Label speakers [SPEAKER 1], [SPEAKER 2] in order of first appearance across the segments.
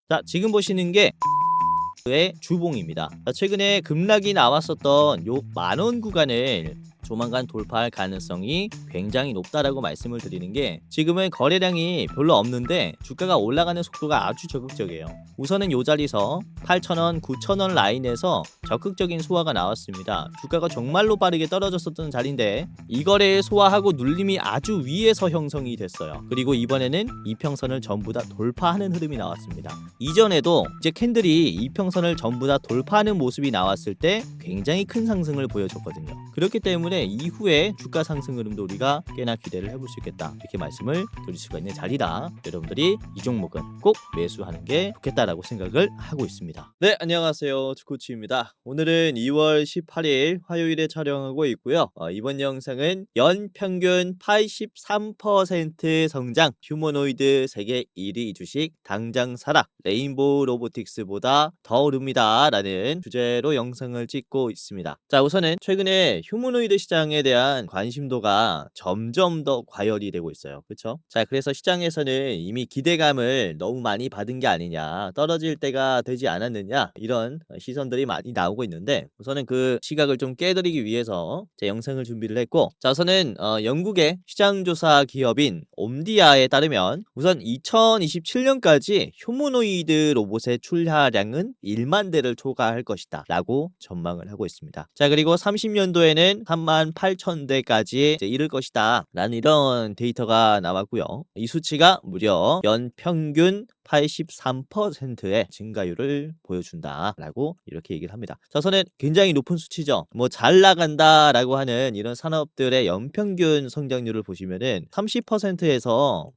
[SPEAKER 1] 자, 지금 보시는 게 의 주봉입니다. 최근에 급락이 나왔었던 요 만원 구간을 조만간 돌파할 가능성이 굉장히 높다라고 말씀을 드리는 게, 지금은 거래량이 별로 없는데 주가가 올라가는 속도가 아주 적극적이에요. 우선은 요 자리에서 8,000원, 9,000원 라인에서 적극적인 소화가 나왔습니다. 주가가 정말로 빠르게 떨어졌었던 자리인데 이 거래를 소화하고 눌림이 아주 위에서 형성이 됐어요. 그리고 이번에는 이평선을 전부 다 돌파하는 흐름이 나왔습니다. 이전에도 이제 캔들이 이평선을 전부 다 돌파하는 모습이 나왔을 때 굉장히 큰 상승을 보여줬거든요. 그렇기 때문에 이후에 주가 상승 흐름도 우리가 꽤나 기대를 해볼 수 있겠다, 이렇게 말씀을 드릴 수가 있는 자리다. 여러분들이 이 종목은 꼭 매수하는 게 좋겠다라고 생각을 하고 있습니다. 네, 안녕하세요, 주코치입니다. 오늘은 2월 18일 화요일에 촬영하고 있고요. 이번 영상은 연평균 83% 성장, 휴머노이드 세계 1위 주식 당장 사라, 레인보우 로보틱스보다 더 오릅니다 라는 주제로 영상을 찍고 있습니다. 자, 우선은 최근에 휴머노이드 시장에 대한 관심도가 점점 더 과열이 되고 있어요. 그렇죠? 자, 그래서 시장에서는 이미 기대감을 너무 많이 받은 게 아니냐, 떨어질 때가 되지 않았느냐, 이런 시선들이 많이 나오고 있는데, 우선은 그 시각을 좀 깨드리기 위해서 제 영상을 준비를 했고, 자, 우선은 영국의 시장조사 기업인 옴디아에 따르면 우선 2027년까지 휴머노이드 로봇의 출하량은 1만 대를 초과할 것이다 라고 전망을 하고 있습니다. 자, 그리고 30년도에는 38,000대까지 이를 것이다 라는 이런 데이터가 나왔고요. 이 수치가 무려 연평균 83%의 증가율을 보여준다라고 이렇게 얘기를 합니다. 자, 우선은 굉장히 높은 수치죠. 뭐 잘 나간다라고 하는 이런 산업들의 연평균 성장률을 보시면은 30%에서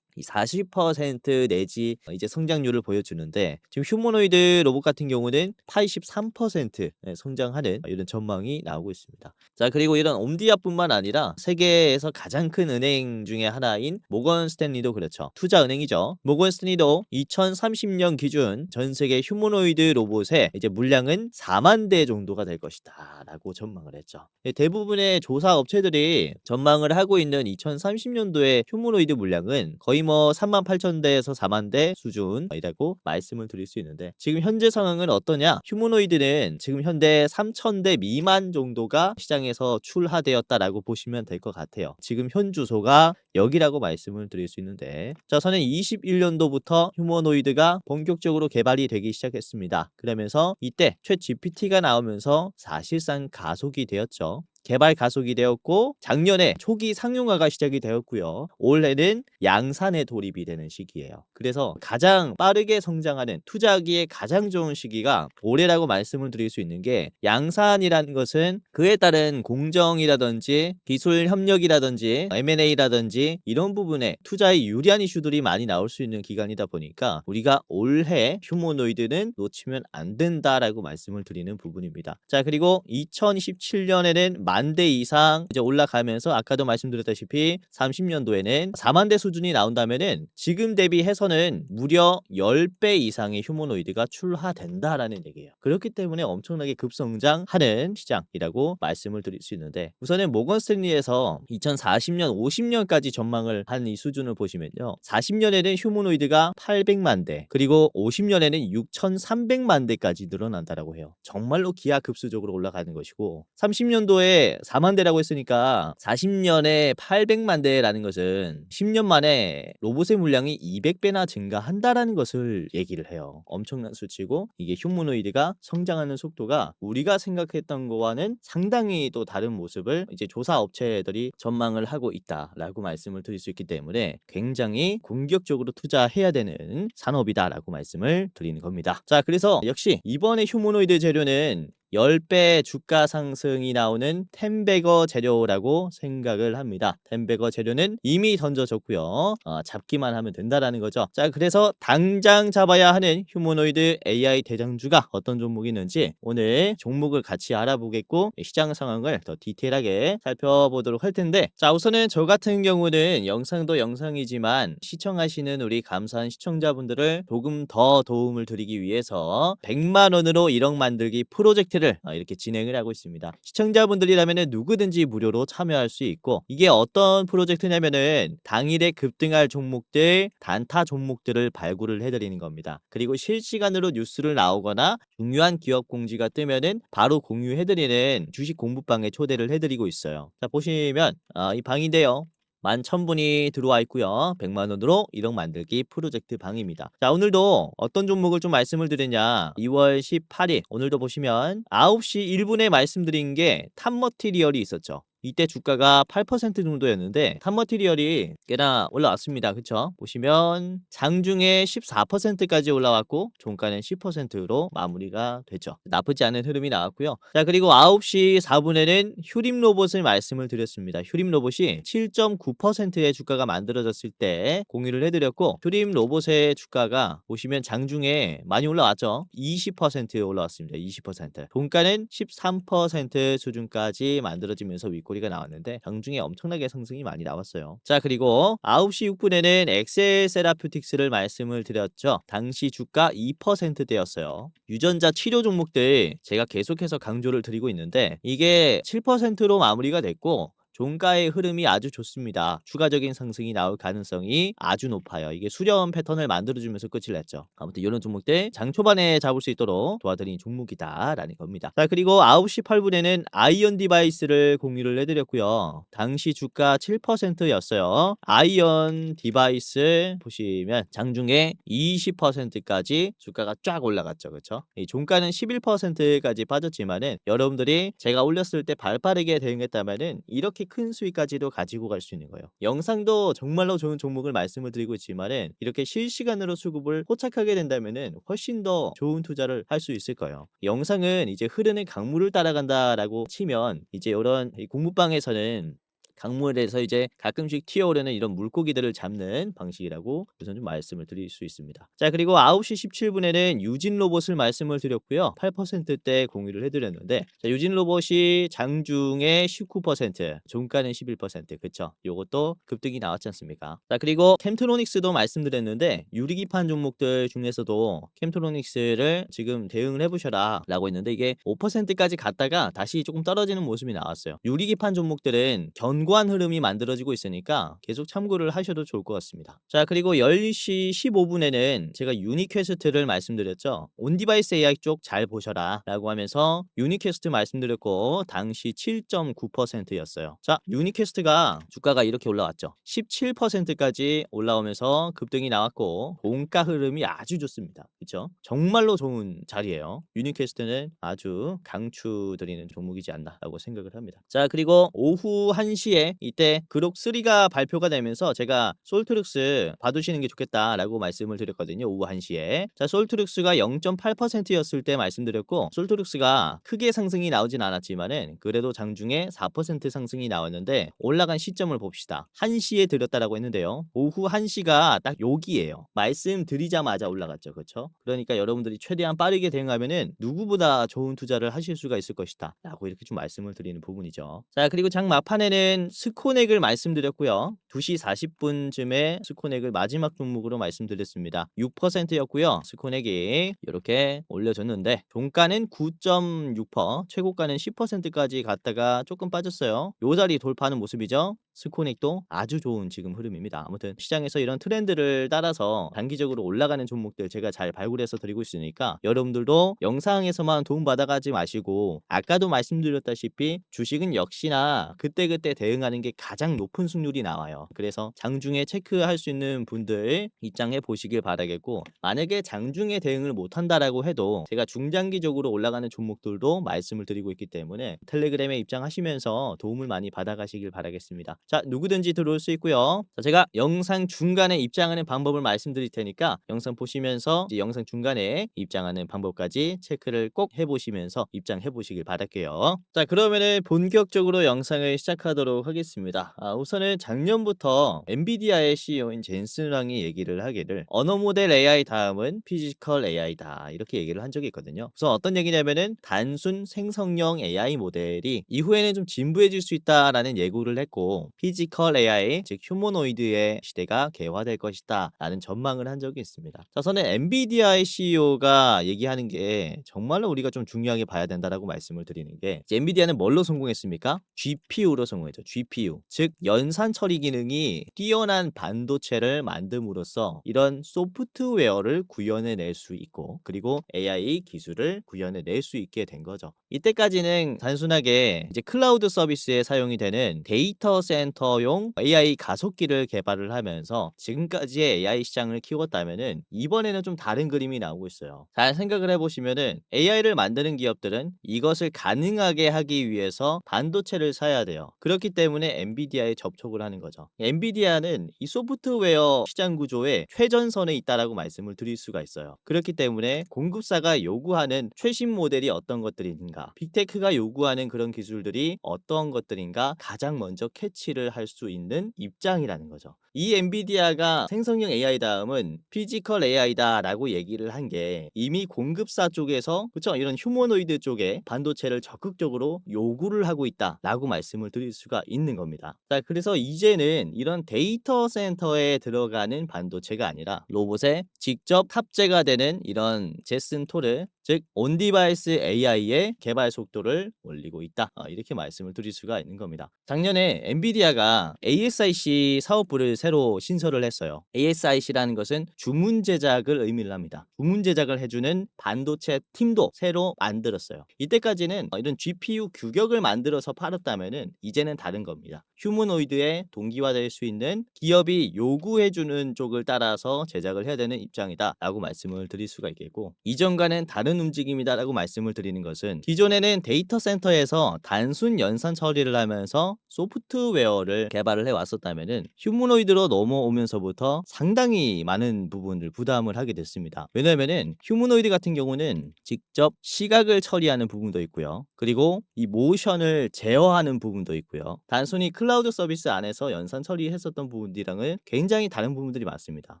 [SPEAKER 1] 이 40% 내지 이제 성장률을 보여주는데, 지금 휴머노이드 로봇 같은 경우는 83% 성장하는 이런 전망이 나오고 있습니다. 자, 그리고 이런 옴디아뿐만 아니라 세계에서 가장 큰 은행 중에 하나인 모건 스탠리도 그렇죠. 투자 은행이죠. 모건 스탠리도 2030년 기준 전 세계 휴머노이드 로봇의 이제 물량은 4만 대 정도가 될 것이다라고 전망을 했죠. 대부분의 조사 업체들이 전망을 하고 있는 2030년도에 휴머노이드 물량은 거의 뭐 38,000대에서 4만 대 수준이라고 말씀을 드릴 수 있는데, 지금 현재 상황은 어떠냐? 휴머노이드는 지금 현재 3,000대 미만 정도가 시장에서 출하되었다라고 보시면 될 것 같아요. 지금 현 주소가 여기라고 말씀을 드릴 수 있는데, 자, 저는 21년도부터 휴머노이드가 본격적으로 개발이 되기 시작했습니다. 그러면서 이때 챗 GPT가 나오면서 사실상 가속이 되었죠. 개발 가속이 되었고, 작년에 초기 상용화가 시작이 되었고요. 올해는 양산에 돌입이 되는 시기예요. 그래서 가장 빠르게 성장하는, 투자하기에 가장 좋은 시기가 올해라고 말씀을 드릴 수 있는 게, 양산이라는 것은 그에 따른 공정이라든지 기술 협력이라든지 M&A라든지 이런 부분에 투자에 유리한 이슈들이 많이 나올 수 있는 기간이다 보니까 우리가 올해 휴머노이드는 놓치면 안 된다라고 말씀을 드리는 부분입니다. 자, 그리고 2027년에는 1만 대 이상 이제 올라가면서, 아까도 말씀드렸다시피 30년도에는 4만 대 수준이 나온다면은 지금 대비해서는 무려 10배 이상의 휴머노이드가 출하된다라는 얘기예요. 그렇기 때문에 엄청나게 급성장하는 시장이라고 말씀을 드릴 수 있는데, 우선은 모건 스탠리에서 2040년, 50년까지 전망을 한 이 수준을 보시면요. 40년에는 휴머노이드가 800만 대, 그리고 50년에는 6,300만 대까지 늘어난다라고 해요. 정말로 기하급수적으로 올라가는 것이고, 30년도에 4만 대라고 했으니까 40년에 800만 대라는 것은 10년 만에 로봇의 물량이 200배나 증가한다라는 것을 얘기를 해요. 엄청난 수치고, 이게 휴머노이드가 성장하는 속도가 우리가 생각했던 거와는 상당히 또 다른 모습을 이제 조사 업체들이 전망을 하고 있다라고 말씀을 드릴 수 있기 때문에 굉장히 공격적으로 투자해야 되는 산업이다라고 말씀을 드리는 겁니다. 자, 그래서 역시 이번에 휴머노이드 재료는 10배 주가 상승이 나오는 텐베거 재료라고 생각을 합니다. 텐베거 재료는 이미 던져졌고요. 잡기만 하면 된다라는 거죠. 자, 그래서 당장 잡아야 하는 휴머노이드 AI 대장주가 어떤 종목이 있는지 오늘 종목을 같이 알아보겠고, 시장 상황을 더 디테일하게 살펴보도록 할 텐데, 자, 우선은 저 같은 경우는 영상도 영상이지만 시청하시는 우리 감사한 시청자분들을 조금 더 도움을 드리기 위해서 100만 원으로 1억 만들기 프로젝트 프로젝트를 이렇게 진행을 하고 있습니다. 시청자분들이라면은 누구든지 무료로 참여할 수 있고, 이게 어떤 프로젝트냐면은 당일에 급등할 종목들, 단타 종목들을 발굴을 해드리는 겁니다. 그리고 실시간으로 뉴스를 나오거나 중요한 기업 공지가 뜨면은 바로 공유해드리는 주식 공부방에 초대를 해드리고 있어요. 자, 보시면 이 방인데요. 11,000분이 들어와 있고요. 100만 원으로 1억 만들기 프로젝트 방입니다. 자, 오늘도 어떤 종목을 좀 말씀을 드리냐. 2월 18일 오늘도 보시면 9시 1분에 말씀드린 게 탑머티리얼이 있었죠. 이때 주가가 8% 정도였는데 탑머티리얼이 꽤나 올라왔습니다. 그쵸? 보시면 장중에 14%까지 올라왔고 종가는 10%로 마무리가 됐죠. 나쁘지 않은 흐름이 나왔고요. 자, 그리고 9시 4분에는 휴림로봇을 말씀을 드렸습니다. 휴림로봇이 7.9%의 주가가 만들어졌을 때 공유를 해드렸고, 휴림로봇의 주가가 보시면 장중에 많이 올라왔죠. 20% 올라왔습니다. 20%. 종가는 13% 수준까지 만들어지면서 윗꼬리가 나왔는데 장중에 엄청나게 상승이 많이 나왔어요. 자, 그리고 9시 6분에는 엑셀세라퓨틱스를 말씀을 드렸죠. 당시 주가 2%대였어요. 유전자 치료 종목들 제가 계속해서 강조를 드리고 있는데 이게 7%로 마무리가 됐고 종가의 흐름이 아주 좋습니다. 추가적인 상승이 나올 가능성이 아주 높아요. 이게 수렴 패턴을 만들어주면서 끝을 냈죠. 아무튼 이런 종목들 장 초반에 잡을 수 있도록 도와드린 종목이다라는 겁니다. 자, 그리고 9시 8분에는 아이언 디바이스를 공유를 해드렸고요. 당시 주가 7%였어요. 아이언 디바이스 보시면 장중에 20%까지 주가가 쫙 올라갔죠. 그렇죠? 이 종가는 11%까지 빠졌지만은 여러분들이 제가 올렸을 때 발빠르게 대응했다면은 이렇게 큰 수익까지도 가지고 갈 수 있는 거예요. 영상도 정말로 좋은 종목을 말씀을 드리고 있지만은 이렇게 실시간으로 수급을 포착하게 된다면은 훨씬 더 좋은 투자를 할 수 있을 거예요. 영상은 이제 흐르는 강물을 따라간다라고 치면 이제 이런 공부방에서는 강물에서 이제 가끔씩 튀어오르는 이런 물고기들을 잡는 방식이라고 우선 좀 말씀을 드릴 수 있습니다. 자, 그리고 9시 17분에는 유진 로봇을 말씀을 드렸고요. 8%대 공유를 해드렸는데 자, 유진 로봇이 장중에 19%, 종가는 11%. 그쵸? 요것도 급등이 나왔지 않습니까? 자, 그리고 캠트로닉스도 말씀드렸는데 유리기판 종목들 중에서도 캠트로닉스를 지금 대응을 해보셔라 라고 했는데 이게 5%까지 갔다가 다시 조금 떨어지는 모습이 나왔어요. 유리기판 종목들은 견고한 흐름이 만들어지고 있으니까 계속 참고를 하셔도 좋을 것 같습니다. 자, 그리고 10시 15분에는 제가 유니퀘스트를 말씀드렸죠. 온디바이스 AI 쪽 잘 보셔라 라고 하면서 유니퀘스트 말씀드렸고 당시 7.9%였어요. 자, 유니퀘스트가 주가가 이렇게 올라왔죠. 17%까지 올라오면서 급등이 나왔고 공가 흐름이 아주 좋습니다. 그렇죠? 정말로 좋은 자리예요. 유니퀘스트는 아주 강추드리는 종목이지 않나라고 생각을 합니다. 자, 그리고 오후 1시에 이때 그록3가 발표가 되면서 제가 솔트룩스 봐두시는 게 좋겠다라고 말씀을 드렸거든요. 오후 1시에. 자, 솔트룩스가 0.8%였을 때 말씀드렸고 솔트룩스가 크게 상승이 나오진 않았지만은 그래도 장중에 4% 상승이 나왔는데 올라간 시점을 봅시다. 1시에 드렸다라고 했는데요. 오후 1시가 딱 여기예요. 말씀드리자마자 올라갔죠. 그렇죠? 그러니까 여러분들이 최대한 빠르게 대응하면은 누구보다 좋은 투자를 하실 수가 있을 것이다 라고 이렇게 좀 말씀을 드리는 부분이죠. 자, 그리고 장 막판에는 스코넥을 말씀드렸고요. 2시 40분쯤에 스코넥을 마지막 종목으로 말씀드렸습니다. 6%였고요. 스코넥이 이렇게 올려줬는데 종가는 9.6%, 최고가는 10%까지 갔다가 조금 빠졌어요. 요 자리 돌파하는 모습이죠. 스코넥도 아주 좋은 지금 흐름입니다. 아무튼 시장에서 이런 트렌드를 따라서 단기적으로 올라가는 종목들 제가 잘 발굴해서 드리고 있으니까 여러분들도 영상에서만 도움받아가지 마시고 아까도 말씀드렸다시피 주식은 역시나 그때그때 대응하는 게 가장 높은 승률이 나와요. 그래서 장중에 체크할 수 있는 분들 입장해 보시길 바라겠고 만약에 장중에 대응을 못한다라고 해도 제가 중장기적으로 올라가는 종목들도 말씀을 드리고 있기 때문에 텔레그램에 입장하시면서 도움을 많이 받아가시길 바라겠습니다. 자, 누구든지 들어올 수 있고요. 자, 제가 영상 중간에 입장하는 방법을 말씀드릴 테니까 영상 보시면서 이제 영상 중간에 입장하는 방법까지 체크를 꼭 해보시면서 입장해 보시길 바랄게요. 자, 그러면은 본격적으로 영상을 시작하도록 하겠습니다. 우선은 작년부터 엔비디아의 CEO인 젠슨 랑이 얘기를 하기를 언어 모델 AI 다음은 피지컬 AI다 이렇게 얘기를 한 적이 있거든요. 우선 어떤 얘기냐면은 단순 생성형 AI 모델이 이후에는 좀 진부해질 수 있다라는 예고를 했고 피지컬 AI, 즉 휴머노이드의 시대가 개화될 것이다 라는 전망을 한 적이 있습니다. 자, 저는 엔비디아의 CEO가 얘기하는 게 정말로 우리가 좀 중요하게 봐야 된다라고 말씀을 드리는 게, 이제 엔비디아는 뭘로 성공했습니까? GPU로 성공했죠. GPU, 즉 연산 처리 기능이 뛰어난 반도체를 만듦으로써 이런 소프트웨어를 구현해낼 수 있고, 그리고 AI 기술을 구현해낼 수 있게 된 거죠. 이때까지는 단순하게 이제 클라우드 서비스에 사용이 되는 데이터 센터용 AI 가속기를 개발을 하면서 지금까지의 AI 시장을 키웠다면은, 이번에는 좀 다른 그림이 나오고 있어요. 잘 생각을 해보시면은 AI를 만드는 기업들은 이것을 가능하게 하기 위해서 반도체를 사야 돼요. 그렇기 때문에 엔비디아에 접촉을 하는 거죠. 엔비디아는 이 소프트웨어 시장 구조의 최전선에 있다라고 말씀을 드릴 수가 있어요. 그렇기 때문에 공급사가 요구하는 최신 모델이 어떤 것들인가, 빅테크가 요구하는 그런 기술들이 어떤 것들인가 가장 먼저 캐치를 할 수 있는 입장이라는 거죠. 이 엔비디아가 생성형 AI 다음은 피지컬 AI다 라고 얘기를 한 게, 이미 공급사 쪽에서, 그쵸, 이런 휴머노이드 쪽에 반도체를 적극적으로 요구를 하고 있다 라고 말씀을 드릴 수가 있는 겁니다. 자, 그래서 이제는 이런 데이터 센터에 들어가는 반도체가 아니라 로봇에 직접 탑재가 되는 이런 제슨 토르, 즉 온디바이스 AI의 개발 속도를 올리고 있다, 이렇게 말씀을 드릴 수가 있는 겁니다. 작년에 엔비디아가 ASIC 사업부를 새로 신설을 했어요. ASIC라는 것은 주문 제작을 의미를 합니다. 주문 제작을 해주는 반도체 팀도 새로 만들었어요. 이때까지는 이런 GPU 규격을 만들어서 팔았다면은, 이제는 다른 겁니다. 휴머노이드에 동기화될 수 있는 기업이 요구해주는 쪽을 따라서 제작을 해야 되는 입장이다 라고 말씀을 드릴 수가 있겠고, 이전과는 다른 움직임이다 라고 말씀을 드리는 것은, 기존에는 데이터 센터에서 단순 연산 처리를 하면서 소프트웨어를 개발을 해왔었다면은, 휴머노이드로 넘어오면서부터 상당히 많은 부분을 부담을 하게 됐습니다. 왜냐면은 휴머노이드 같은 경우는 직접 시각을 처리하는 부분도 있고요, 그리고 이 모션을 제어하는 부분도 있고요, 단순히 클라우드 서비스 안에서 연산 처리했었던 부분들이랑은 굉장히 다른 부분들이 많습니다.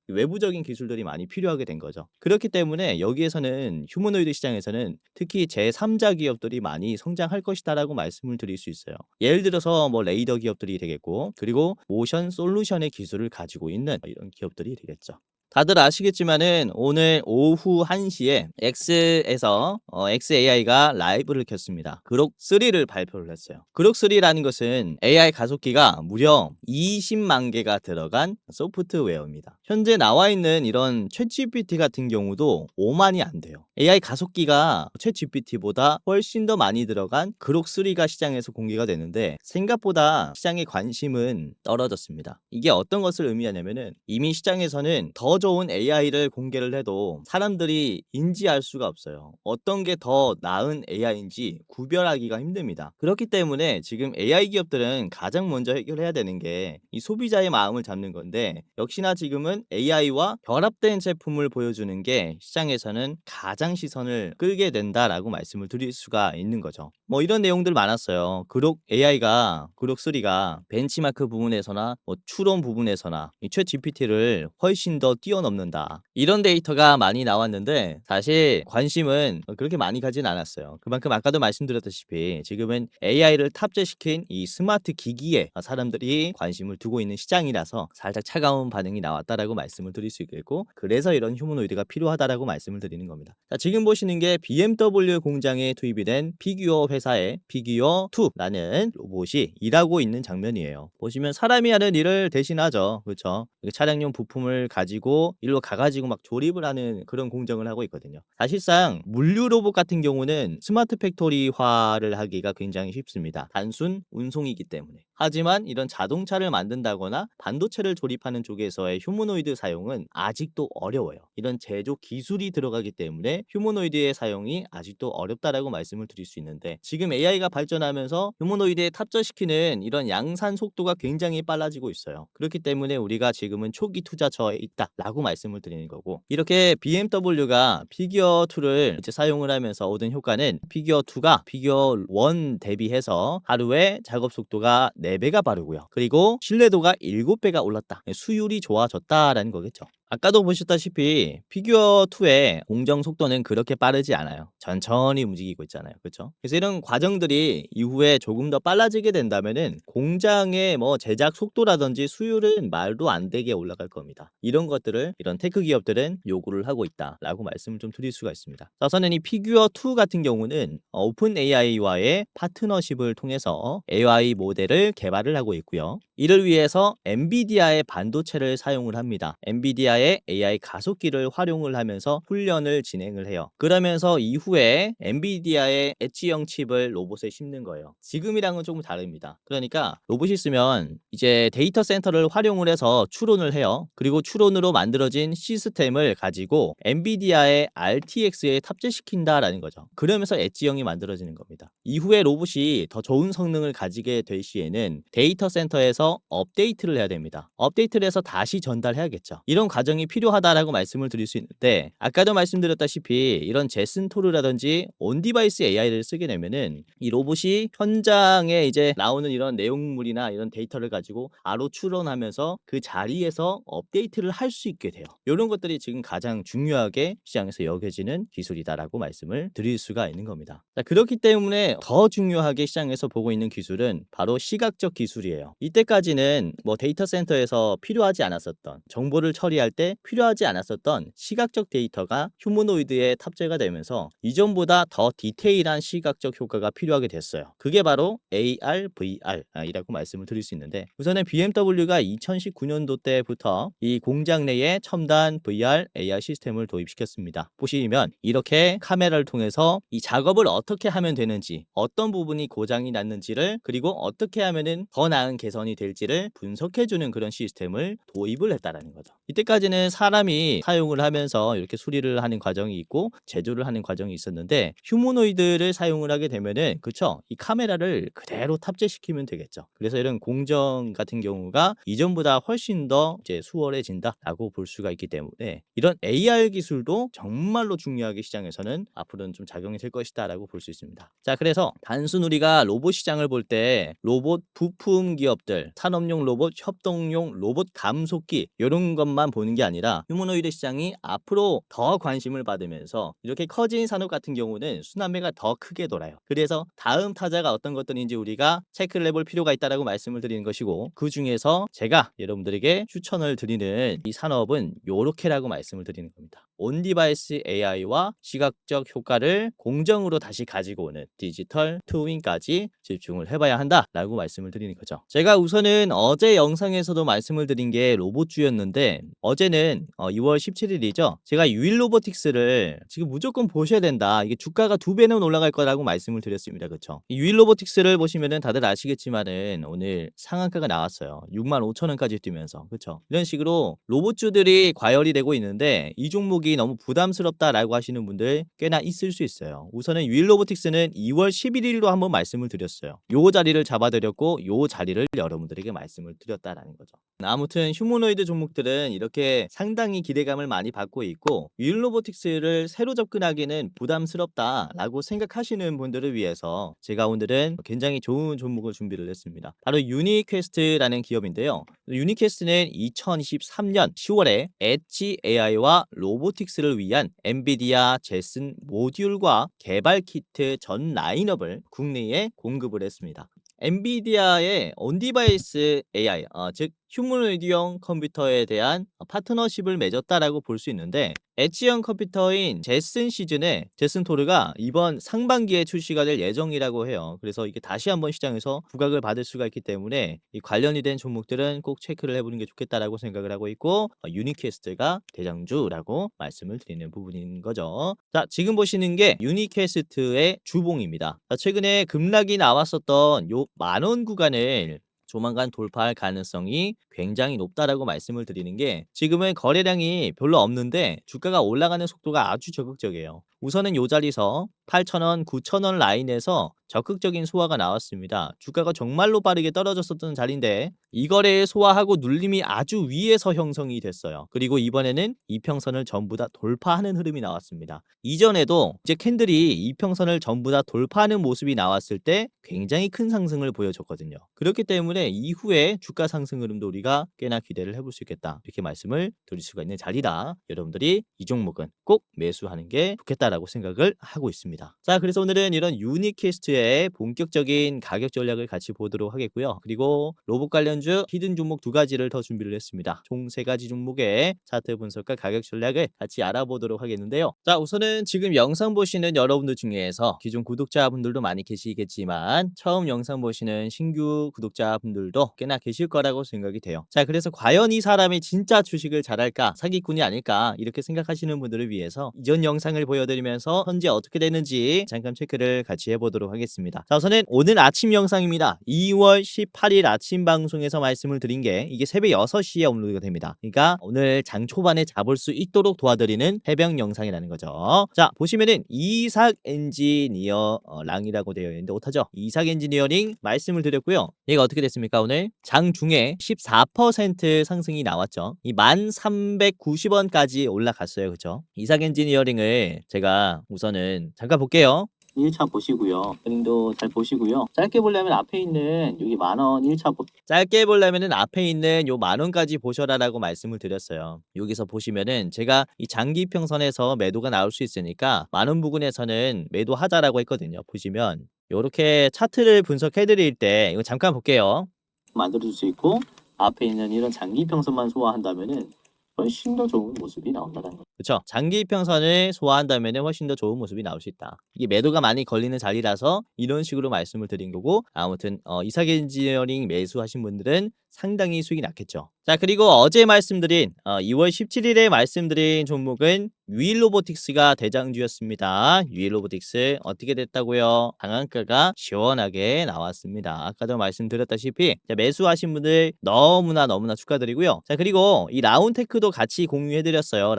[SPEAKER 1] 외부적인 기술들이 많이 필요하게 된 거죠. 그렇기 때문에 여기에서는 휴머노이드 시장에서는 특히 제3자 기업들이 많이 성장할 것이다라고 말씀을 드릴 수 있어요. 예를 들어서 뭐 레이더 기업들이 되겠고, 그리고 모션 솔루션의 기술을 가지고 있는 이런 기업들이 되겠죠. 다들 아시겠지만은 오늘 오후 1시에 X에서 XAI가 라이브를 켰습니다. 그록 3를 발표를 했어요. 그록 3라는 것은 AI 가속기가 무려 20만 개가 들어간 소프트웨어입니다. 현재 나와 있는 이런 챗GPT 같은 경우도 5만이 안 돼요. AI 가속기가 챗GPT보다 훨씬 더 많이 들어간 그록 3가 시장에서 공개가 되는데, 생각보다 시장의 관심은 떨어졌습니다. 이게 어떤 것을 의미하냐면은, 이미 시장에서는 더 좋은 AI를 공개를 해도 사람들이 인지할 수가 없어요. 어떤 게 더 나은 AI인지 구별하기가 힘듭니다. 그렇기 때문에 지금 AI 기업들은 가장 먼저 해결해야 되는 게 이 소비자의 마음을 잡는 건데, 역시나 지금은 AI와 결합된 제품을 보여주는 게 시장에서는 가장 시선을 끌게 된다라고 말씀을 드릴 수가 있는 거죠. 뭐 이런 내용들 많았어요. 그록 AI가, 그록 3가 벤치마크 부분에서나 뭐 추론 부분에서나 이 챗GPT를 훨씬 더 뛰어넘는다, 이런 데이터가 많이 나왔는데, 사실 관심은 그렇게 많이 가진 않았어요. 그만큼 아까도 말씀드렸다시피 지금은 AI를 탑재시킨 이 스마트 기기에 사람들이 관심을 두고 있는 시장이라서 살짝 차가운 반응이 나왔다라고 말씀을 드릴 수 있겠고, 그래서 이런 휴머노이드가 필요하다라고 말씀을 드리는 겁니다. 자, 지금 보시는 게 BMW 공장에 투입이 된 피규어 회사의 피규어2라는 로봇이 일하고 있는 장면이에요. 보시면 사람이 하는 일을 대신하죠. 그렇죠? 차량용 부품을 가지고 일로 가가지고 막 조립을 하는 그런 공정을 하고 있거든요. 사실상 물류 로봇 같은 경우는 스마트 팩토리화를 하기가 굉장히 쉽습니다. 단순 운송이기 때문에. 하지만 이런 자동차를 만든다거나 반도체를 조립하는 쪽에서의 휴머노이드 사용은 아직도 어려워요. 이런 제조 기술이 들어가기 때문에 휴머노이드의 사용이 아직도 어렵다라고 말씀을 드릴 수 있는데, 지금 AI가 발전하면서 휴머노이드에 탑재시키는 이런 양산 속도가 굉장히 빨라지고 있어요. 그렇기 때문에 우리가 지금은 초기 투자처에 있다라고 말씀을 드리는 거고, 이렇게 BMW가 피규어2를 이제 사용을 하면서 얻은 효과는, 피규어2가 피규어1 대비해서 하루에 작업 속도가 4배가 빠르고요, 그리고 신뢰도가 7배가 올랐다, 수율이 좋아졌다라는 거겠죠. 아까도 보셨다시피 피규어 2의 공정 속도는 그렇게 빠르지 않아요. 천천히 움직이고 있잖아요. 그쵸? 그래서 이런 과정들이 이후에 조금 더 빨라지게 된다면은 공장의 뭐 제작 속도라든지 수율은 말도 안 되게 올라갈 겁니다. 이런 것들을 이런 테크 기업들은 요구를 하고 있다라고 말씀을 좀 드릴 수가 있습니다. 우선은 이 피규어 2 같은 경우는 오픈 AI와의 파트너십을 통해서 AI 모델을 개발을 하고 있고요. 이를 위해서 엔비디아의 반도체를 사용을 합니다. 엔비디아의 AI 가속기를 활용을 하면서 훈련을 진행을 해요. 그러면서 이후에 엔비디아의 엣지형 칩을 로봇에 심는 거예요. 지금이랑은 조금 다릅니다. 그러니까 로봇이 있으면 이제 데이터 센터를 활용을 해서 추론을 해요. 그리고 추론으로 만들어진 시스템을 가지고 엔비디아의 RTX에 탑재시킨다라는 거죠. 그러면서 엣지형이 만들어지는 겁니다. 이후에 로봇이 더 좋은 성능을 가지게 될 시에는 데이터 센터에서 업데이트를 해야 됩니다. 업데이트를 해서 다시 전달해야겠죠. 이런 과정이 필요하다라고 말씀을 드릴 수 있는데, 아까도 말씀드렸다시피 이런 제슨 토르라든지 온디바이스 AI를 쓰게 되면은 이 로봇이 현장에 이제 나오는 이런 내용물이나 이런 데이터를 가지고 바로 추론하면서 그 자리에서 업데이트를 할 수 있게 돼요. 이런 것들이 지금 가장 중요하게 시장에서 여겨지는 기술이다라고 말씀을 드릴 수가 있는 겁니다. 자, 그렇기 때문에 더 중요하게 시장에서 보고 있는 기술은 바로 시각적 기술이에요. 이때까지는 뭐 데이터 센터에서 필요하지 않았었던, 정보를 처리할 때 필요하지 않았었던 시각적 데이터가 휴머노이드에 탑재가 되면서 이전보다 더 디테일한 시각적 효과가 필요하게 됐어요. 그게 바로 AR, VR이라고 말씀을 드릴 수 있는데, 우선은 BMW가 2019년도 때부터 이 공장 내에 첨단 VR, AR 시스템을 도입시켰습니다. 보시면 이렇게 카메라를 통해서 이 작업을 어떻게 하면 되는지, 어떤 부분이 고장이 났는지를, 그리고 어떻게 하면은 더 나은 개선이 될지를 분석해주는 그런 시스템을 도입을 했다라는 거죠. 이때까지는 사람이 사용을 하면서 이렇게 수리를 하는 과정이 있고 제조를 하는 과정이 있었는데, 휴머노이드를 사용을 하게 되면은, 그쵸, 이 카메라를 그대로 탑재시키면 되겠죠. 그래서 이런 공정 같은 경우가 이전보다 훨씬 더 이제 수월해진다라고 볼 수가 있기 때문에 이런 AR 기술도 정말로 중요하게 시장에서는 앞으로는 좀 작용이 될 것이다라고 볼 수 있습니다. 자, 그래서 단순 우리가 로봇 시장을 볼 때 로봇 부품 기업들, 산업용 로봇, 협동용 로봇 감속기 이런 것만 보는 게 아니라 휴머노이드 시장이 앞으로 더 관심을 받으면서 이렇게 커진 산업 같은 경우는 순환매가 더 크게 돌아요. 그래서 다음 타자가 어떤 것들인지 우리가 체크를 해볼 필요가 있다라고 말씀을 드리는 것이고, 그 중에서 제가 여러분들에게 추천을 드리는 이 산업은 요렇게라고 말씀을 드리는 겁니다. 온디바이스 AI와 시각적 효과를 공정으로 다시 가지고 오는 디지털 트윈까지 집중을 해봐야 한다라고 말씀을 드리는 거죠. 제가 우선은 어제 영상에서도 말씀을 드린 게 로봇주였는데, 어제는 2월 17일이죠. 제가 유일로보틱스를 지금 무조건 보셔야 된다. 이게 주가가 2배는 올라갈 거라고 말씀을 드렸습니다. 그쵸? 이 유일로보틱스를 보시면은 다들 아시겠지만은 오늘 상한가가 나왔어요. 65,000원까지 뛰면서. 그쵸? 이런 식으로 로봇주들이 과열이 되고 있는데, 이 종목이 너무 부담스럽다라고 하시는 분들 꽤나 있을 수 있어요. 우선은 유일로보틱스는 2월 11일로 한번 말씀을 드렸어요. 요 자리를 잡아드렸고 요 자리를 여러분들에게 말씀을 드렸다라는 거죠. 아무튼 휴머노이드 종목들은 이렇게 상당히 기대감을 많이 받고 있고, 유일로보틱스를 새로 접근하기는 부담스럽다라고 생각하시는 분들을 위해서 제가 오늘은 굉장히 좋은 종목을 준비를 했습니다. 바로 유니퀘스트라는 기업인데요. 유니퀘스트는 2023년 10월에 엣지 AI와 로보틱스를 위한 엔비디아 제슨 모듈과 개발 키트 전 라인업을 국내에 공급을 했습니다. 엔비디아의 온디바이스 AI, 즉 휴머노이드형 컴퓨터에 대한 파트너십을 맺었다라고 볼 수 있는데, 엣지형 컴퓨터인 제슨 시즌에 제슨 토르가 이번 상반기에 출시가 될 예정이라고 해요. 그래서 이게 다시 한번 시장에서 부각을 받을 수가 있기 때문에 이 관련이 된 종목들은 꼭 체크를 해보는 게 좋겠다라고 생각을 하고 있고, 유니퀘스트가 대장주라고 말씀을 드리는 부분인 거죠. 자, 지금 보시는 게 유니퀘스트의 주봉입니다. 자, 최근에 급락이 나왔었던 요 만원 구간을 조만간 돌파할 가능성이 굉장히 높다라고 말씀을 드리는 게, 지금은 거래량이 별로 없는데 주가가 올라가는 속도가 아주 적극적이에요. 우선은 요 자리에서 8,000원, 9,000원 라인에서 적극적인 소화가 나왔습니다. 주가가 정말로 빠르게 떨어졌었던 자리인데 이 거래에 소화하고 눌림이 아주 위에서 형성이 됐어요. 그리고 이번에는 이평선을 전부 다 돌파하는 흐름이 나왔습니다. 이전에도 이제 캔들이 이평선을 전부 다 돌파하는 모습이 나왔을 때 굉장히 큰 상승을 보여줬거든요. 그렇기 때문에 이후에 주가 상승 흐름도 우리가 꽤나 기대를 해볼 수 있겠다. 이렇게 말씀을 드릴 수가 있는 자리다. 여러분들이 이 종목은 꼭 매수하는 게 좋겠다라고 생각을 하고 있습니다. 자, 그래서 오늘은 이런 유니캐스트의 본격적인 가격 전략을 같이 보도록 하겠고요. 그리고 로봇 관련주 히든 종목 두 가지를 더 준비를 했습니다. 총 세 가지 종목의 차트 분석과 가격 전략을 같이 알아보도록 하겠는데요. 자, 우선은 지금 영상 보시는 여러분들 중에서 기존 구독자분들도 많이 계시겠지만 처음 영상 보시는 신규 구독자분들도 꽤나 계실 거라고 생각이 돼요. 자, 그래서 과연 이 사람이 진짜 주식을 잘할까, 사기꾼이 아닐까 이렇게 생각하시는 분들을 위해서 이전 영상을 보여드리면서 현재 어떻게 되는지 잠깐 체크를 같이 해보도록 하겠습니다. 자, 우선은 오늘 아침 영상입니다. 2월 18일 아침 방송에서 말씀을 드린 게 이게 새벽 6시에 업로드가 됩니다. 그러니까 오늘 장 초반에 잡을 수 있도록 도와드리는 해병 영상이라는 거죠. 자, 보시면은 이삭 엔지니어 랑이라고 되어 있는데 오타죠. 이삭 엔지니어링 말씀을 드렸고요. 얘가 어떻게 됐습니까? 오늘 장중에 14% 상승이 나왔죠. 이 1390원까지 올라갔어요. 그죠? 이삭 엔지니어링을 제가 우선은 잠깐 볼게요. 1차 보시고요. 그림도 잘 보시고요. 짧게 보려면 앞에 있는 여기 만원 1차 짧게 보려면은 앞에 있는 요 만원까지 보셔라라고 말씀을 드렸어요. 여기서 보시면은 제가 이 장기 평선에서 매도가 나올 수 있으니까 만원 부근에서는 매도하자라고 했거든요. 보시면 요렇게 차트를 분석해 드릴 때 이거 잠깐 볼게요. 만들어줄 수 있고 앞에 있는 이런 장기 평선만 소화한다면은 훨씬 더 좋은 모습이 나온다는 거죠. 그렇죠. 장기 평선을 소화한다면 훨씬 더 좋은 모습이 나올 수 있다. 이게 매도가 많이 걸리는 자리라서 이런 식으로 말씀을 드린 거고 아무튼 이삭 엔지니어링 매수하신 분들은 상당히 수익이 났겠죠. 자, 그리고 어제 말씀드린 2월 17일에 말씀드린 종목은 유일로보틱스가 대장주였습니다. 유일로보틱스 어떻게 됐다고요? 상한가가 시원하게 나왔습니다. 아까도 말씀드렸다시피 자, 매수하신 분들 너무나 축하드리고요. 자, 그리고 이 라운테크도 같이 공유해드렸어요.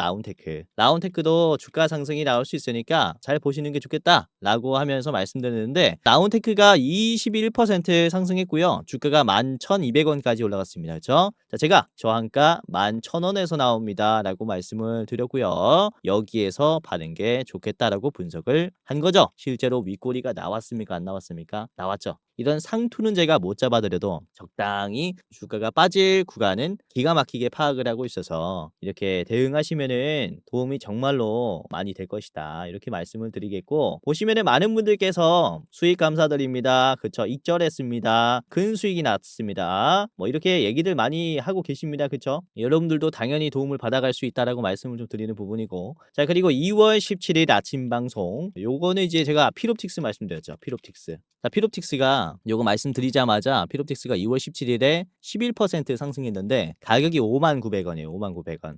[SPEAKER 1] 라운테크도 주가 상승이 나올 수 있으니까 잘 보시는 게 좋겠다라고 하면서 말씀드렸는데 라운테크가 21% 상승했고요. 주가가 11,200원까지 올라갔습니다. 그렇죠? 자, 제가 저항가 11,000원에서 나옵니다 라고 말씀을 드렸고요. 여기에서 파는 게 좋겠다라고 분석을 한 거죠. 실제로 윗꼬리가 나왔습니까? 안 나왔습니까? 나왔죠. 이런 상투는 제가 못 잡아드려도 적당히 주가가 빠질 구간은 기가 막히게 파악을 하고 있어서 이렇게 대응하시면은 도움이 정말로 많이 될 것이다. 이렇게 말씀을 드리겠고 보시면은 많은 분들께서 수익 감사드립니다. 그쵸? 익절했습니다. 큰 수익이 났습니다. 뭐 이렇게 얘기들 많이 하고 계십니다. 그쵸? 여러분들도 당연히 도움을 받아갈 수 있다라고 말씀을 좀 드리는 부분이고 자, 그리고 2월 17일 아침 방송 요거는 이제 제가 피롭틱스 말씀드렸죠. 피롭틱스. 자, 피롭틱스가 요거 말씀드리자마자 피롭틱스가 2월 17일에 11% 상승했는데 가격이 59,900원이에요. 59,900원.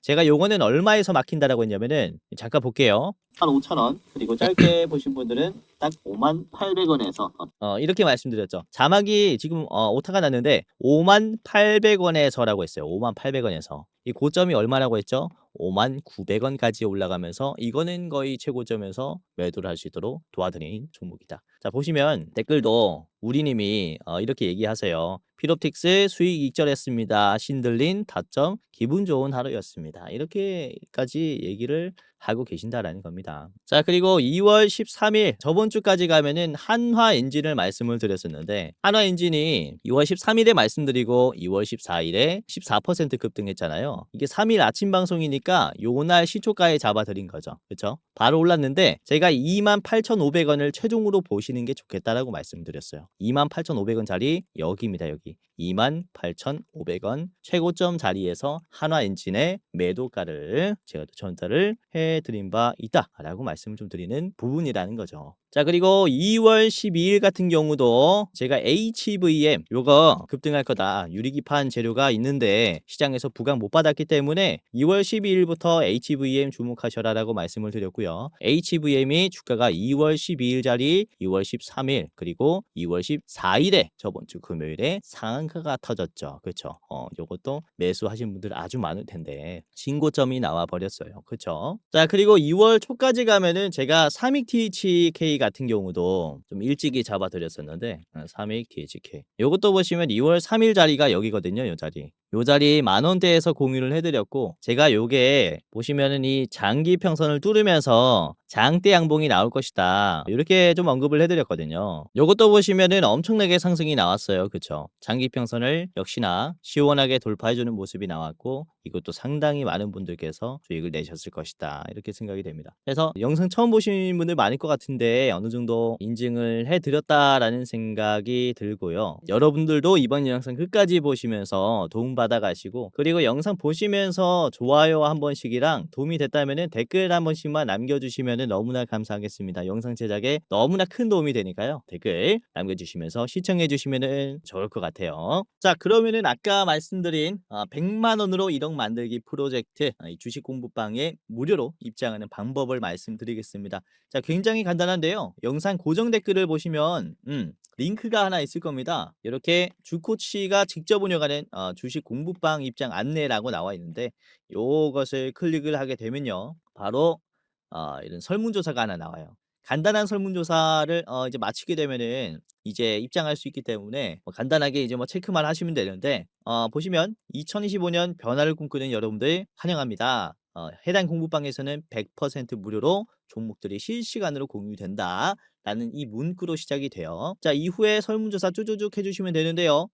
[SPEAKER 1] 제가 요거는 얼마에서 막힌다라고 했냐면은 잠깐 볼게요. 15,000원. 그리고 짧게 보신 분들은 딱 58,800원에서 이렇게 말씀드렸죠. 자막이 지금 오타가 났는데 58,800원에서라고 했어요. 58,800원에서. 이 고점이 얼마라고 했죠? 59,900원까지 올라가면서 이거는 거의 최고점에서 매도를 할 수 있도록 도와드린 종목이다. 자, 보시면 댓글도 우리님이 이렇게 얘기하세요. 피롭틱스 수익 익절했습니다. 신들린 타점 기분 좋은 하루였습니다. 이렇게까지 얘기를 하고 계신다라는 겁니다. 자, 그리고 2월 13일 저번 주까지 가면은 한화 엔진을 말씀을 드렸었는데 한화 엔진이 2월 13일에 말씀드리고 2월 14일에 14% 급등했잖아요. 이게 3일 아침 방송이니까 요날 시초가에 잡아드린 거죠. 그렇죠? 바로 올랐는데 제가 28,500원을 최종으로 보시는 게 좋겠다라고 말씀드렸어요. 28,500원 자리 여기입니다. 여기 28,500원 최고점 자리에서 한화 엔진의 매도가를 제가 전달을 해드린 바 있다라고 말씀을 좀 드리는 부분이라는 거죠. 자, 그리고 2월 12일 같은 경우도 제가 HVM 요거 급등할 거다. 유리기판 재료가 있는데 시장에서 부각 못 받았기 때문에 2월 12일부터 HVM 주목하셔라라고 말씀을 드렸고요. HVM이 주가가 2월 12일 자리 2월 13일 그리고 2월 14일에 저번 주 금요일에 상한가가 터졌죠. 그렇죠? 요것도 매수하신 분들 아주 많을 텐데 신고점이 나와 버렸어요. 그렇죠? 자, 그리고 2월 초까지 가면은 제가 삼익 THK 같은 경우도 좀 일찍이 잡아드렸었는데 3일 DHK 요것도 보시면 2월 3일 자리가 여기거든요. 요 자리. 요 자리 만 원대에서 공유를 해드렸고 제가 요게 보시면은 이 장기 평선을 뚫으면서 장대 양봉이 나올 것이다. 이렇게 좀 언급을 해드렸거든요. 요것도 보시면은 엄청나게 상승이 나왔어요. 그쵸? 장기 평선을 역시나 시원하게 돌파해주는 모습이 나왔고 이것도 상당히 많은 분들께서 수익을 내셨을 것이다. 이렇게 생각이 됩니다. 그래서 영상 처음 보신 분들 많을 것 같은데 어느 정도 인증을 해드렸다라는 생각이 들고요. 여러분들도 이번 영상 끝까지 보시면서 도움받아 가시고 그리고 영상 보시면서 좋아요 한 번씩이랑 도움이 됐다면 댓글 한 번씩만 남겨주시면 너무나 감사하겠습니다. 영상 제작에 너무나 큰 도움이 되니까요. 댓글 남겨주시면서 시청해 주시면 좋을 것 같아요. 자 그러면은 아까 말씀드린 100만 원으로 1억 만들기 프로젝트 이 주식 공부방에 무료로 입장하는 방법을 말씀드리겠습니다. 자 굉장히 간단한데요. 영상 고정 댓글을 보시면 링크가 하나 있을 겁니다. 이렇게 주코치가 직접 운영하는 주식 공부방 입장 안내라고 나와 있는데 요것을 클릭을 하게 되면요. 바로 이런 설문조사가 하나 나와요. 간단한 설문조사를 이제 마치게 되면은 이제 입장할 수 있기 때문에 뭐 간단하게 이제 뭐 체크만 하시면 되는데 보시면 2025년 변화를 꿈꾸는 여러분들 환영합니다. 해당 공부방에서는 100% 무료로 종목들이 실시간으로 공유된다. 라는 이 문구로 시작이 돼요. 자, 이후에 설문조사 쭈쭈쭉 해주시면 되는데요.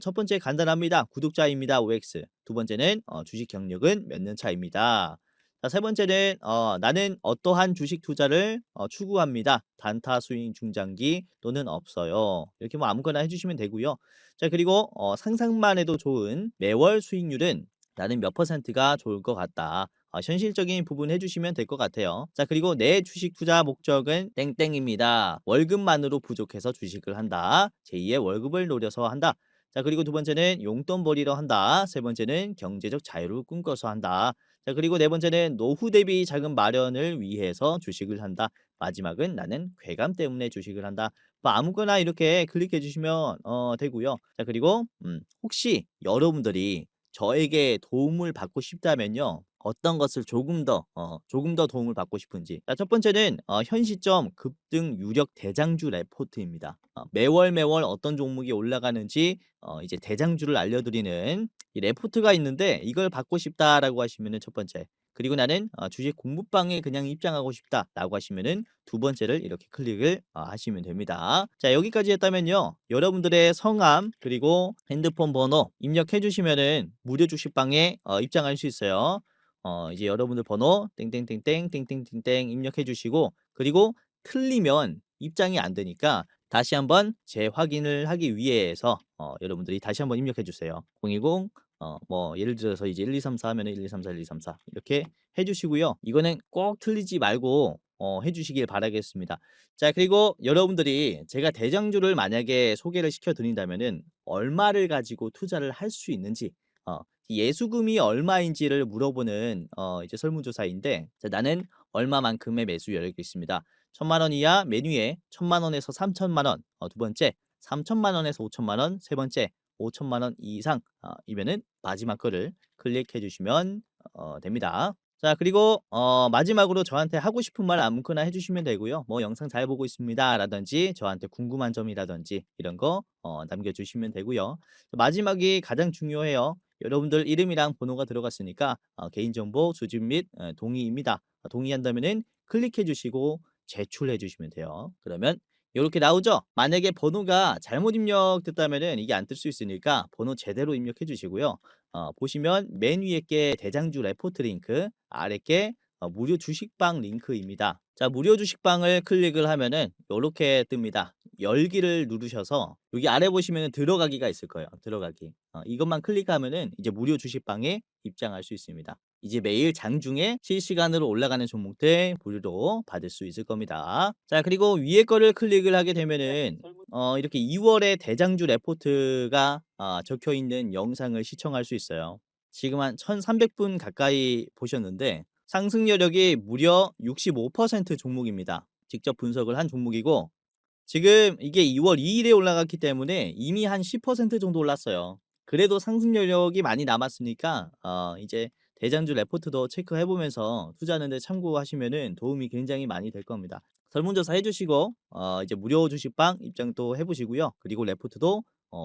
[SPEAKER 1] 첫 번째 간단합니다. 구독자입니다. OX. 두 번째는 주식 경력은 몇 년 차입니다. 자, 세 번째는 나는 어떠한 주식 투자를 추구합니다. 단타 스윙 중장기 또는 없어요. 이렇게 뭐 아무거나 해주시면 되고요. 자 그리고 상상만 해도 좋은 매월 수익률은 나는 몇 퍼센트가 좋을 것 같다. 현실적인 부분 해주시면 될 것 같아요. 자 그리고 내 주식 투자 목적은 땡땡입니다. 월급만으로 부족해서 주식을 한다. 제2의 월급을 노려서 한다. 자 그리고 두 번째는 용돈 벌이러 한다. 세 번째는 경제적 자유를 꿈꿔서 한다. 자 그리고 네 번째는 노후 대비 자금 마련을 위해서 주식을 한다. 마지막은 나는 괴감 때문에 주식을 한다. 뭐 아무거나 이렇게 클릭해 주시면 되고요. 자 그리고 혹시 여러분들이 저에게 도움을 받고 싶다면요. 어떤 것을 조금 더 도움을 받고 싶은지. 자, 첫 번째는 현 시점 급등 유력 대장주 레포트입니다. 매월 어떤 종목이 올라가는지 이제 대장주를 알려드리는 이 레포트가 있는데 이걸 받고 싶다라고 하시면은 첫 번째. 그리고 나는 주식 공부방에 그냥 입장하고 싶다라고 하시면은 두 번째를 이렇게 클릭을 하시면 됩니다. 자 여기까지 했다면요. 여러분들의 성함 그리고 핸드폰 번호 입력해 주시면은 무료 주식방에 입장할 수 있어요. 이제 여러분들 번호 땡땡땡땡 땡땡땡땡 입력해 주시고 그리고 틀리면 입장이 안 되니까 다시 한번 재확인을 하기 위해서 여러분들이 다시 한번 입력해 주세요. 010 뭐 예를 들어서 이제 1, 2, 3, 4 하면은 1, 2, 3, 4, 1, 2, 3, 4 이렇게 해 주시고요. 이거는 꼭 틀리지 말고 해 주시길 바라겠습니다. 자 그리고 여러분들이 제가 대장주를 만약에 소개를 시켜 드린다면은 얼마를 가지고 투자를 할 수 있는지 예수금이 얼마인지를 물어보는 이제 설문조사인데 자, 나는 얼마만큼의 매수 여력이 있습니다. 1,000만 원 이하 메뉴에 1,000만 원에서 3,000만 원. 두 번째 3,000만 원에서 5,000만 원. 세 번째 5,000만 원 이상 이면은 마지막 거를 클릭해 주시면 됩니다. 자 그리고 마지막으로 저한테 하고 싶은 말 아무거나 해주시면 되고요. 뭐 영상 잘 보고 있습니다 라든지 저한테 궁금한 점이라든지 이런 거 남겨주시면 되고요. 마지막이 가장 중요해요. 여러분들 이름이랑 번호가 들어갔으니까 개인정보 수집 및 동의입니다. 동의한다면은 클릭해 주시고 제출해 주시면 돼요. 그러면 이렇게 나오죠? 만약에 번호가 잘못 입력됐다면은 이게 안 뜰 수 있으니까 번호 제대로 입력해 주시고요. 보시면 맨 위에 게 대장주 레포트 링크, 아래 게 무료 주식방 링크입니다. 자, 무료 주식방을 클릭을 하면은 요렇게 뜹니다. 열기를 누르셔서 여기 아래 보시면 들어가기가 있을 거예요. 들어가기. 이것만 클릭하면은 이제 무료 주식방에 입장할 수 있습니다. 이제 매일 장중에 실시간으로 올라가는 종목들 무료로 받을 수 있을 겁니다. 자, 그리고 위에 거를 클릭을 하게 되면은 이렇게 2월의 대장주 레포트가 적혀 있는 영상을 시청할 수 있어요. 지금 한 1,300분 가까이 보셨는데 상승 여력이 무려 65% 종목입니다. 직접 분석을 한 종목이고 지금 이게 2월 2일에 올라갔기 때문에 이미 한 10% 정도 올랐어요. 그래도 상승 여력이 많이 남았으니까 이제 대장주 레포트도 체크해보면서 투자하는 데 참고하시면은 도움이 굉장히 많이 될 겁니다. 설문조사 해주시고 이제 무료 주식방 입장도 해보시고요. 그리고 레포트도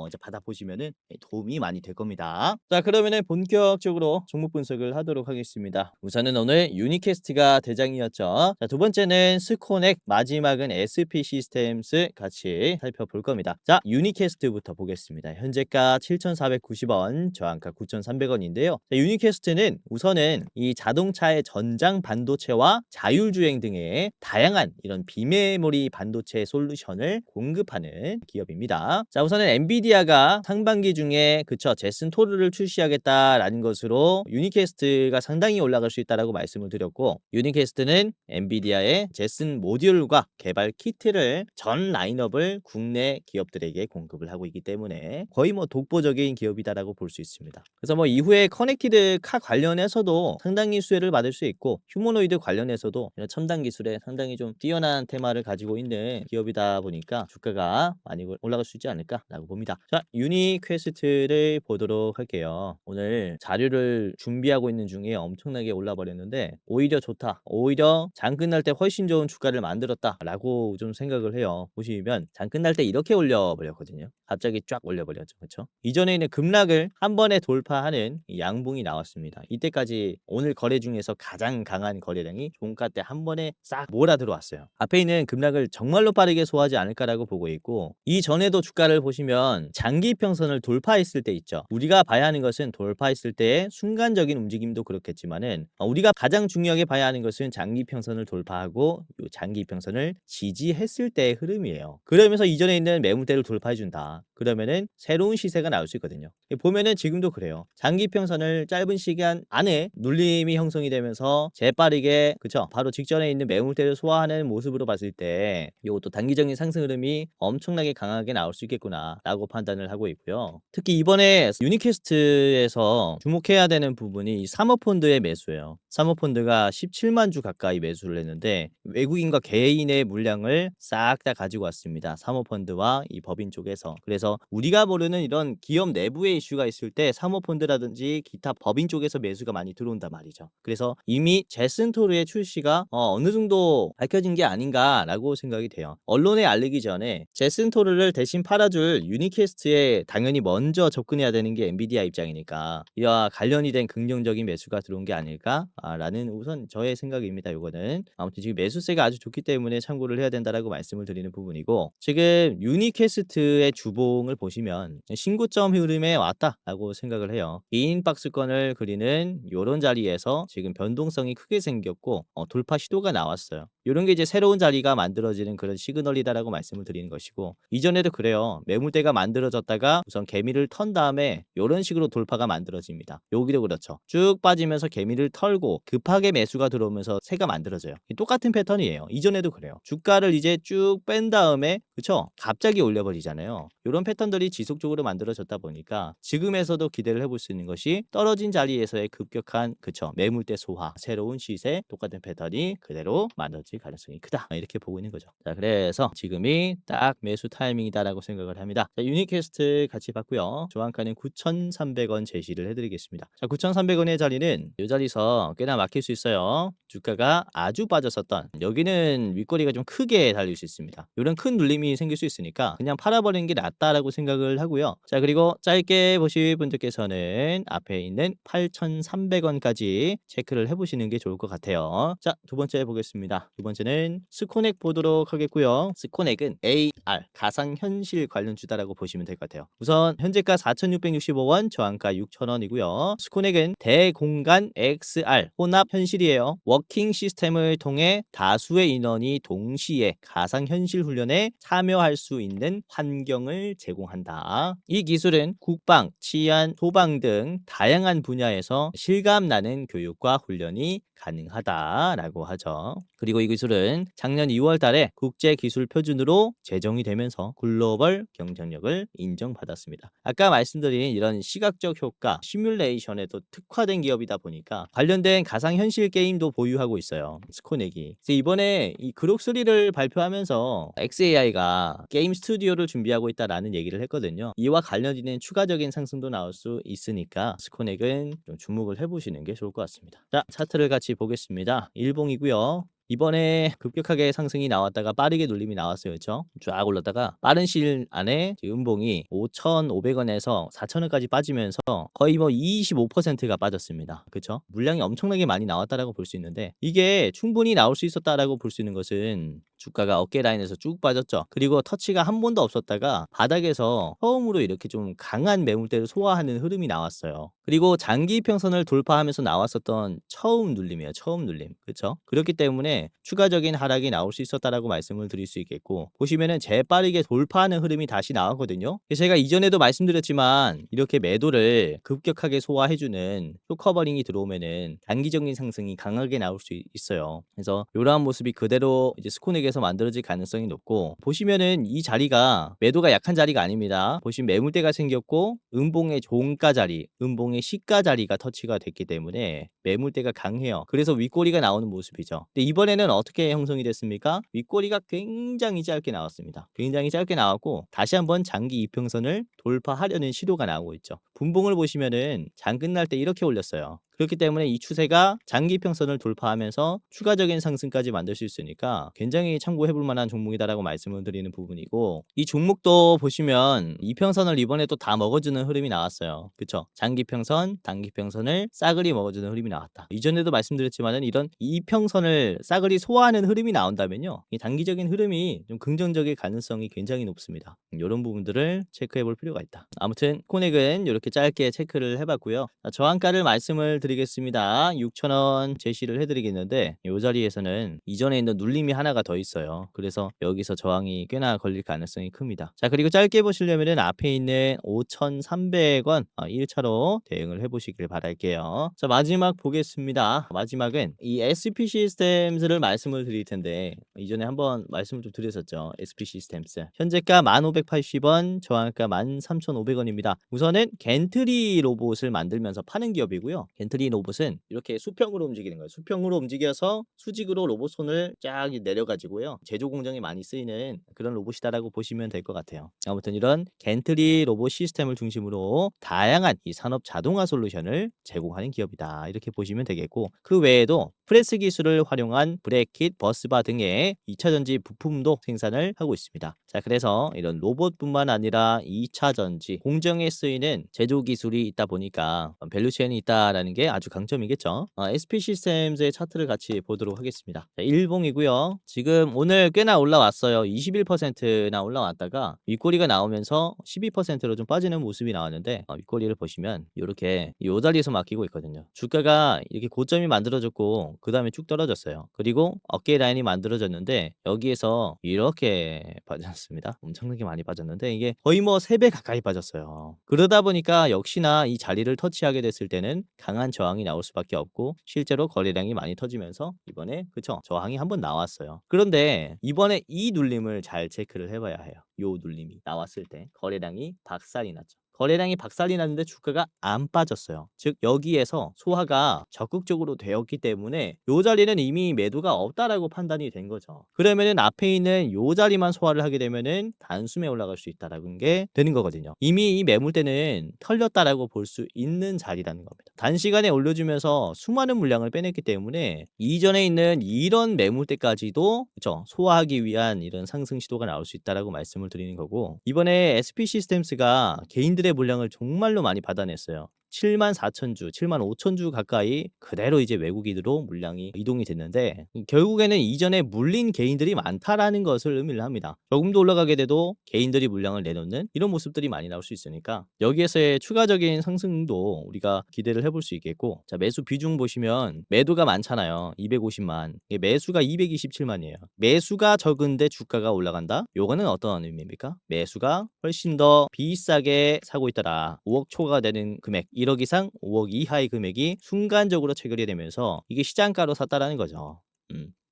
[SPEAKER 1] 이제 받아보시면은 도움이 많이 될 겁니다. 자, 그러면은 본격적으로 종목 분석을 하도록 하겠습니다. 우선은 오늘 유니캐스트가 대장이었죠. 자, 두 번째는 스코넥, 마지막은 SP 시스템스 같이 살펴볼 겁니다. 자, 유니캐스트부터 보겠습니다. 현재가 7,490원, 저항가 9,300원인데요. 자, 유니캐스트는 우선은 이 자동차의 전장 반도체와 자율주행 등의 다양한 이런 비메모리 반도체 솔루션을 공급하는 기업입니다. 자, 우선은 엔비디아가 상반기 중에 제슨 토르를 출시하겠다라는 것으로 유니캐스트가 상당히 올라갈 수 있다라고 말씀을 드렸고, 유니캐스트는 엔비디아의 제슨 모듈과 개발 키트를 전 라인업을 국내 기업들에게 공급을 하고 있기 때문에 거의 독보적인 기업이다라고 볼 수 있습니다. 그래서 이후에 커넥티드 카 관련해서도 상당히 수혜를 받을 수 있고, 휴머노이드 관련해서도 이런 첨단 기술에 상당히 좀 뛰어난 테마를 가지고 있는 기업이다 보니까 주가가 많이 올라갈 수 있지 않을까라고 봅니다. 자, 유니퀘스트를 보도록 할게요. 오늘 자료를 준비하고 있는 중에 엄청나게 올라버렸는데 오히려 좋다, 오히려 장 끝날 때 훨씬 좋은 주가를 만들었다라고 좀 생각을 해요. 보시면 장 끝날 때 이렇게 올려버렸거든요. 갑자기 쫙 올려버렸죠. 그렇죠? 이전에 있는 급락을 한 번에 돌파하는 이 양봉이 나왔습니다. 이때까지 오늘 거래 중에서 가장 강한 거래량이 종가 때 한 번에 싹 몰아 들어왔어요. 앞에 있는 급락을 정말로 빠르게 소화하지 않을까라고 보고 있고, 이전에도 주가를 보시면 장기 평선을 돌파했을 때 있죠. 우리가 봐야 하는 것은 돌파했을 때의 순간적인 움직임도 그렇겠지만은 우리가 가장 중요하게 봐야 하는 것은 장기 평선을 돌파하고 요 장기 평선을 지지했을 때의 흐름이에요. 그러면서 이전에 있는 매물대를 돌파해준다. 그러면은 새로운 시세가 나올 수 있거든요. 보면은 지금도 그래요. 장기 평선을 짧은 시간 안에 눌림이 형성이 되면서 재빠르게 바로 직전에 있는 매물대를 소화하는 모습으로 봤을 때 이것도 단기적인 상승 흐름이 엄청나게 강하게 나올 수 있겠구나 라고 판단을 하고 있고요. 특히 이번에 유니캐스트에서 주목해야 되는 부분이 이 사모펀드의 매수예요. 사모펀드가 17만 주 가까이 매수를 했는데 외국인과 개인의 물량을 싹 다 가지고 왔습니다. 사모펀드와 이 법인 쪽에서. 그래서 우리가 모르는 이런 기업 내부의 이슈가 있을 때 사모펀드라든지 기타 법인 쪽에서 매수가 많이 들어온단 말이죠. 그래서 이미 제슨 토르의 출시가 어느 정도 밝혀진 게 아닌가라고 생각이 돼요. 언론에 알리기 전에 제슨 토르를 대신 팔아줄 유니캐스트에 당연히 먼저 접근해야 되는 게 엔비디아 입장이니까 이와 관련이 된 긍정적인 매수가 들어온 게 아닐까라는 우선 저의 생각입니다. 이거는 아무튼 지금 매수세가 아주 좋기 때문에 참고를 해야 된다라고 말씀을 드리는 부분이고, 지금 유니캐스트의 주봉을 보시면 신고점 흐름에 왔다라고 생각을 해요. 긴 박스권을 그리는 이런 자리에서 지금 변동성이 크게 생겼고 돌파 시도가 나왔어요. 이런 게 이제 새로운 자리가 만들어지는 그런 시그널이다라고 말씀을 드리는 것이고, 이전에도 그래요. 매물대가 만들어졌다가 우선 개미를 턴 다음에 이런 식으로 돌파가 만들어집니다. 여기도 그렇죠. 쭉 빠지면서 개미를 털고 급하게 매수가 들어오면서 새가 만들어져요. 똑같은 패턴이에요. 이전에도 그래요. 주가를 이제 쭉 뺀 다음에 갑자기 올려버리잖아요. 이런 패턴들이 지속적으로 만들어졌다 보니까 지금에서도 기대를 해볼 수 있는 것이 떨어진 자리에서의 급격한 매물대 소화, 새로운 시세, 똑같은 패턴이 그대로 만들어질 가능성이 크다, 이렇게 보고 있는 거죠. 자, 그래서 지금이 딱 매수 타이밍이다라고 생각을 합니다. 자, 유니캐스트 같이 봤고요. 저항가는 9,300원 제시를 해드리겠습니다. 자, 9,300원의 자리는 이 자리에서 꽤나 막힐 수 있어요. 주가가 아주 빠졌었던 여기는 윗꼬리가 좀 크게 달릴 수 있습니다. 이런 큰 눌림이 생길 수 있으니까 그냥 팔아버리는 게 낫다라고 생각을 하고요. 자, 그리고 짧게 보실 분들께서는 앞에 있는 8,300원까지 체크를 해보시는 게 좋을 것 같아요. 자, 두 번째 보겠습니다. 두 번째는 스코넥 보도록 하겠고요. 스코넥은 AR 가상현실 관련주다라고 보시면 될 것 같아요. 우선 현재가 4,665원, 저항가 6,000원이고요. 스코넥은 대공간 XR 혼합 현실이에요. 워킹 시스템을 통해 다수의 인원이 동시에 가상현실 훈련에 참여할 수 있는 환경을 제공한다. 이 기술은 국방, 치안, 소방 등 다양한 분야에서 실감나는 교육과 훈련이 가능하다라고 하죠. 그리고 이 기술은 작년 2월 달에 국제 기술 표준으로 제정이 되면서 글로벌 경쟁력을 인정받았습니다. 아까 말씀드린 이런 시각적 효과, 시뮬레이션에도 특화된 기업이다 보니까 관련된 가상현실 게임도 보유하고 있어요. 스코넥이. 그래서 이번에 이 그록3를 발표하면서 xAI가 게임 스튜디오를 준비하고 있다라는 얘기를 했거든요. 이와 관련된 추가적인 상승도 나올 수 있으니까 스코넥은 좀 주목을 해보시는 게 좋을 것 같습니다. 자, 차트를 같이 보겠습니다. 일봉이고요. 이번에 급격하게 상승이 나왔다가 빠르게 눌림이 나왔어요. 그렇죠? 쫙 올랐다가 빠른 시일 안에 음봉이 5,500원에서 4,000원까지 빠지면서 거의 뭐 25%가 빠졌습니다. 그렇죠? 물량이 엄청나게 많이 나왔다라고 볼 수 있는데 이게 충분히 나올 수 있었다라고 볼 수 있는 것은 주가가 어깨 라인에서 쭉 빠졌죠. 그리고 터치가 한 번도 없었다가 바닥에서 처음으로 이렇게 좀 강한 매물대를 소화하는 흐름이 나왔어요. 그리고 장기 이평선을 돌파하면서 나왔었던 처음 눌림이에요. 처음 눌림. 그렇죠? 그렇기 때문에 추가적인 하락이 나올 수 있었다라고 말씀을 드릴 수 있겠고 보시면은 재빠르게 돌파하는 흐름이 다시 나왔거든요. 제가 이전에도 말씀드렸지만 이렇게 매도를 급격하게 소화해주는 쇼커버링이 들어오면은 단기적인 상승이 강하게 나올 수 있어요. 그래서 이러한 모습이 그대로 이제 스코넥에서 만들어질 가능성이 높고 보시면은 이 자리가 매도가 약한 자리가 아닙니다. 보시면 매물대가 생겼고 음봉의 종가 자리, 음봉의 시가 자리가 터치가 됐기 때문에 매물대가 강해요. 그래서 윗꼬리가 나오는 모습이죠. 근데 이번에는 어떻게 형성이 됐습니까? 윗꼬리가 굉장히 짧게 나왔습니다. 굉장히 짧게 나왔고 다시 한번 장기 이평선을 돌파하려는 시도가 나오고 있죠. 분봉을 보시면은 장 끝날 때 이렇게 올렸어요. 그렇기 때문에 이 추세가 장기 평선을 돌파하면서 추가적인 상승까지 만들 수 있으니까 굉장히 참고해 볼 만한 종목이다라고 말씀을 드리는 부분이고 이 종목도 보시면 이평선을 이번에 또 다 먹어주는 흐름이 나왔어요. 그쵸? 장기 평선, 단기 평선을 싸그리 먹어주는 흐름이 나왔다. 이전에도 말씀드렸지만은 이런 이평선을 싸그리 소화하는 흐름이 나온다면요. 이 단기적인 흐름이 좀 긍정적일 가능성이 굉장히 높습니다. 이런 부분들을 체크해 볼 필요가 있다. 아무튼 코넥은 이렇게 짧게 체크를 해봤고요. 저항가를 말씀을 드리겠습니다. 6,000원 제시를 해드리겠는데 이 자리에서는 이전에 있는 눌림이 하나가 더 있어요. 그래서 여기서 저항이 꽤나 걸릴 가능성이 큽니다. 자, 그리고 짧게 보시려면은 앞에 있는 5,300원 1차로 대응을 해보시길 바랄게요. 자, 마지막 보겠습니다. 마지막은 이 SP 시스템즈를 말씀을 드릴 텐데 이전에 한번 말씀을 좀 드렸었죠. SP 시스템즈 현재가 1,580원, 저항가 13,500원입니다. 우선은 겐트리 로봇을 만들면서 파는 기업이고요. 겐트리 로봇은 이렇게 수평으로 움직이는 거예요. 수평으로 움직여서 수직으로 로봇 손을 쫙 내려가지고요. 제조 공정에 많이 쓰이는 그런 로봇이다라고 보시면 될 것 같아요. 아무튼 이런 겐트리 로봇 시스템을 중심으로 다양한 이 산업 자동화 솔루션을 제공하는 기업이다. 이렇게 보시면 되겠고 그 외에도 프레스 기술을 활용한 브레킷, 버스바 등의 2차 전지 부품도 생산을 하고 있습니다. 자, 그래서 이런 로봇뿐만 아니라 2차 전지, 공정에 쓰이는 제조 기술이 있다 보니까 밸류체인이 있다라는 게 아주 강점이겠죠. SP 시스템즈의 차트를 같이 보도록 하겠습니다. 자, 일봉이고요. 지금 오늘 꽤나 올라왔어요. 21%나 올라왔다가 윗꼬리가 나오면서 12%로 좀 빠지는 모습이 나왔는데 윗꼬리를 보시면 이렇게 이 자리에서 막히고 있거든요. 주가가 이렇게 고점이 만들어졌고 그 다음에 쭉 떨어졌어요. 그리고 어깨 라인이 만들어졌는데 여기에서 이렇게 빠졌습니다. 엄청나게 많이 빠졌는데 이게 거의 뭐 3배 가까이 빠졌어요. 그러다 보니까 역시나 이 자리를 터치하게 됐을 때는 강한 저항이 나올 수밖에 없고 실제로 거래량이 많이 터지면서 이번에 그쵸 저항이 한번 나왔어요. 그런데 이번에 이 눌림을 잘 체크를 해봐야 해요. 요 눌림이 나왔을 때 거래량이 박살이 났죠. 거래량이 박살이 났는데 주가가 안 빠졌어요. 즉 여기에서 소화가 적극적으로 되었기 때문에 요 자리는 이미 매도가 없다라고 판단이 된 거죠. 그러면은 앞에 있는 요 자리만 소화를 하게 되면은 단숨에 올라갈 수 있다라는 게 되는 거거든요. 이미 이 매물대는 털렸다라고 볼 수 있는 자리라는 겁니다. 단시간에 올려주면서 수많은 물량을 빼냈기 때문에 이전에 있는 이런 매물대까지도 그쵸 소화하기 위한 이런 상승 시도가 나올 수 있다라고 말씀을 드리는 거고 이번에 SP 시스템스가 개인들의 물량을 정말로 많이 받아냈어요. 74,000주, 75,000주 가까이 그대로 이제 외국인으로 물량이 이동이 됐는데 결국에는 이전에 물린 개인들이 많다라는 것을 의미를 합니다. 조금 더 올라가게 돼도 개인들이 물량을 내놓는 이런 모습들이 많이 나올 수 있으니까 여기에서의 추가적인 상승도 우리가 기대를 해볼 수 있겠고 자 매수 비중 보시면 매도가 많잖아요. 250만 매수가 227만이에요. 매수가 적은데 주가가 올라간다? 요거는 어떤 의미입니까? 매수가 훨씬 더 비싸게 사고 있더라. 5억 초과가 되는 금액 1억 이상 5억 이하의 금액이 순간적으로 체결이 되면서 이게 시장가로 샀다라는 거죠.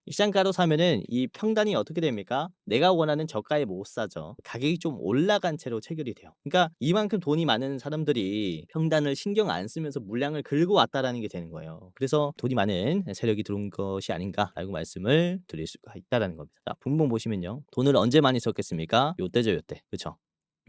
[SPEAKER 1] 시장가로 사면은 이 평단이 어떻게 됩니까? 내가 원하는 저가에 못 사죠. 가격이 좀 올라간 채로 체결이 돼요. 그러니까 이만큼 돈이 많은 사람들이 평단을 신경 안 쓰면서 물량을 긁어 왔다라는 게 되는 거예요. 그래서 돈이 많은 세력이 들어온 것이 아닌가라고 말씀을 드릴 수가 있다라는 겁니다. 자, 분봉 보시면요. 돈을 언제 많이 썼겠습니까? 요때죠, 요때. 그쵸?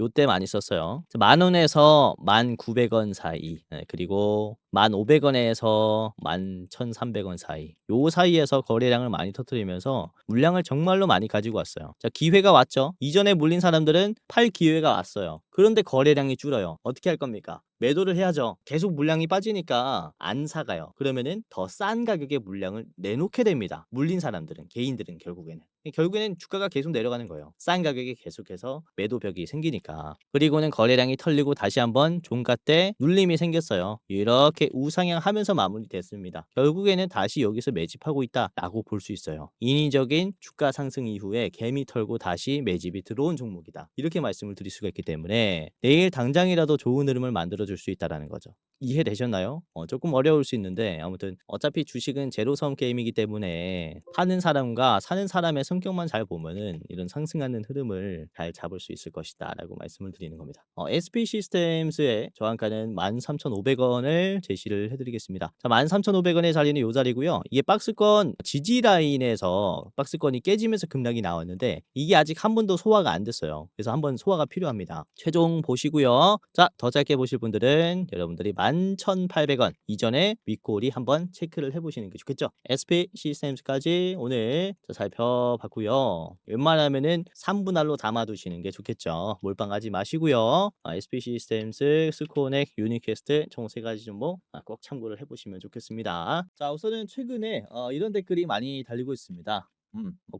[SPEAKER 1] 요때 많이 썼어요. 10,000원에서 1,900원 사이, 그리고 1,500원에서 11,300원 사이, 요 사이에서 거래량을 많이 터뜨리면서 물량을 정말로 많이 가지고 왔어요. 자, 기회가 왔죠. 이전에 물린 사람들은 팔 기회가 왔어요. 그런데 거래량이 줄어요. 어떻게 할 겁니까? 매도를 해야죠. 계속 물량이 빠지니까 안 사가요. 그러면은 더 싼 가격에 물량을 내놓게 됩니다. 물린 사람들은, 개인들은 결국에는 주가가 계속 내려가는 거예요. 싼 가격에 계속해서 매도벽이 생기니까. 그리고는 거래량이 털리고 다시 한번 종가 때 눌림이 생겼어요. 이렇게 우상향하면서 마무리됐습니다. 결국에는 다시 여기서 매집하고 있다라고 볼 수 있어요. 인위적인 주가 상승 이후에 개미 털고 다시 매집이 들어온 종목이다. 이렇게 말씀을 드릴 수가 있기 때문에 내일 당장이라도 좋은 흐름을 만들어 줄 수 있다라는 거죠. 이해되셨나요? 조금 어려울 수 있는데 아무튼 어차피 주식은 제로섬 게임이기 때문에 파는 사람과 사는 사람의 성격만 잘 보면은 이런 상승하는 흐름을 잘 잡을 수 있을 것이다라고 말씀을 드리는 겁니다. SP 시스템스의 저항가는 13,500원을 제시를 해드리겠습니다. 자, 13,500원의 자리는 이 자리고요. 이게 박스권 지지 라인에서 박스권이 깨지면서 급락이 나왔는데 이게 아직 한 번도 소화가 안 됐어요. 그래서 한번 소화가 필요합니다. 최종 보시고요. 자, 더 짧게 보실 분들은 여러분들이 11,800원 이전에 윗골이 한번 체크를 해보시는 게 좋겠죠. SP 시스템스까지 오늘 살펴봤고요. 웬만하면은 3분할로 담아두시는 게 좋겠죠. 몰빵하지 마시고요. SP 시스템스, 스코넥, 유니캐스트 총 3가지 종목 꼭 참고를 해보시면 좋겠습니다. 자, 우선은 최근에 이런 댓글이 많이 달리고 있습니다.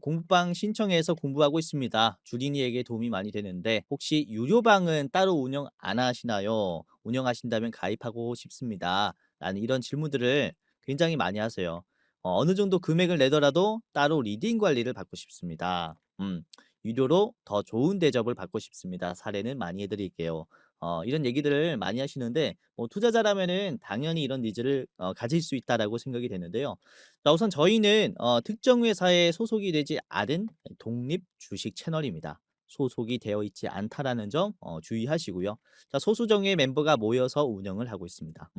[SPEAKER 1] 공부방 신청해서 공부하고 있습니다. 주린이에게 도움이 많이 되는데 혹시 유료방은 따로 운영 안 하시나요? 운영하신다면 가입하고 싶습니다. 라는 이런 질문들을 굉장히 많이 하세요. 어느 정도 금액을 내더라도 따로 리딩 관리를 받고 싶습니다. 유료로 더 좋은 대접을 받고 싶습니다. 사례는 많이 해드릴게요. 이런 얘기들을 많이 하시는데 투자자라면은 당연히 이런 니즈를 가질 수 있다라고 생각이 되는데요. 자, 우선 저희는 특정 회사에 소속이 되지 않은 독립 주식 채널입니다. 소속이 되어 있지 않다라는 점 주의하시고요. 자, 소수정예 멤버가 모여서 운영을 하고 있습니다.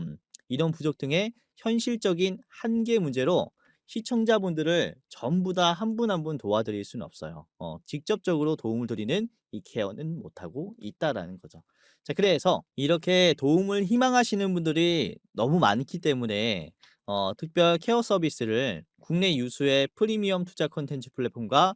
[SPEAKER 1] 이런 부족 등의 현실적인 한계 문제로 시청자분들을 전부 다 한 분 한 분 도와드릴 수는 없어요. 직접적으로 도움을 드리는 이 케어는 못하고 있다라는 거죠. 자, 그래서 이렇게 도움을 희망하시는 분들이 너무 많기 때문에 특별 케어 서비스를 국내 유수의 프리미엄 투자 콘텐츠 플랫폼과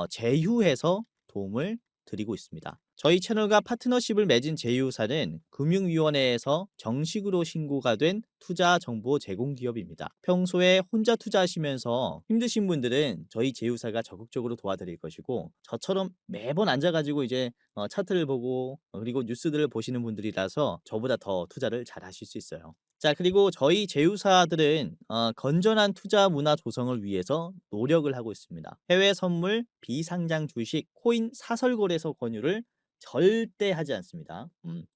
[SPEAKER 1] 제휴해서 도움을 드리고 있습니다. 저희 채널과 파트너십을 맺은 제휴사는 금융위원회에서 정식으로 신고가 된 투자 정보 제공 기업입니다. 평소에 혼자 투자하시면서 힘드신 분들은 저희 제휴사가 적극적으로 도와드릴 것이고 저처럼 매번 앉아가지고 이제 차트를 보고 그리고 뉴스들을 보시는 분들이라서 저보다 더 투자를 잘 하실 수 있어요. 자, 그리고 저희 제휴사들은 건전한 투자 문화 조성을 위해서 노력을 하고 있습니다. 해외 선물, 비상장 주식, 코인 사설거래소 권유를 절대 하지 않습니다.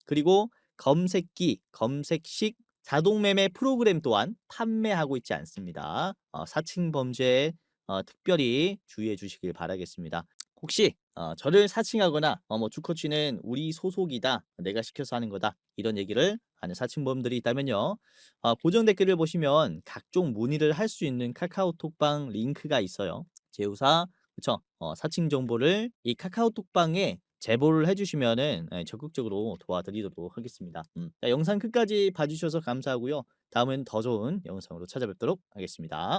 [SPEAKER 1] 그리고 검색기, 검색식 자동 매매 프로그램 또한 판매하고 있지 않습니다. 사칭 범죄에 특별히 주의해 주시길 바라겠습니다. 혹시 저를 사칭하거나 주코치는 우리 소속이다, 내가 시켜서 하는 거다, 이런 얘기를 하는 사칭범들이 있다면요. 고정 댓글을 보시면 각종 문의를 할 수 있는 카카오톡방 링크가 있어요. 제휴사, 그쵸? 사칭 정보를 이 카카오톡방에 제보를 해주시면은 적극적으로 도와드리도록 하겠습니다. 자, 영상 끝까지 봐주셔서 감사하고요. 다음엔 더 좋은 영상으로 찾아뵙도록 하겠습니다.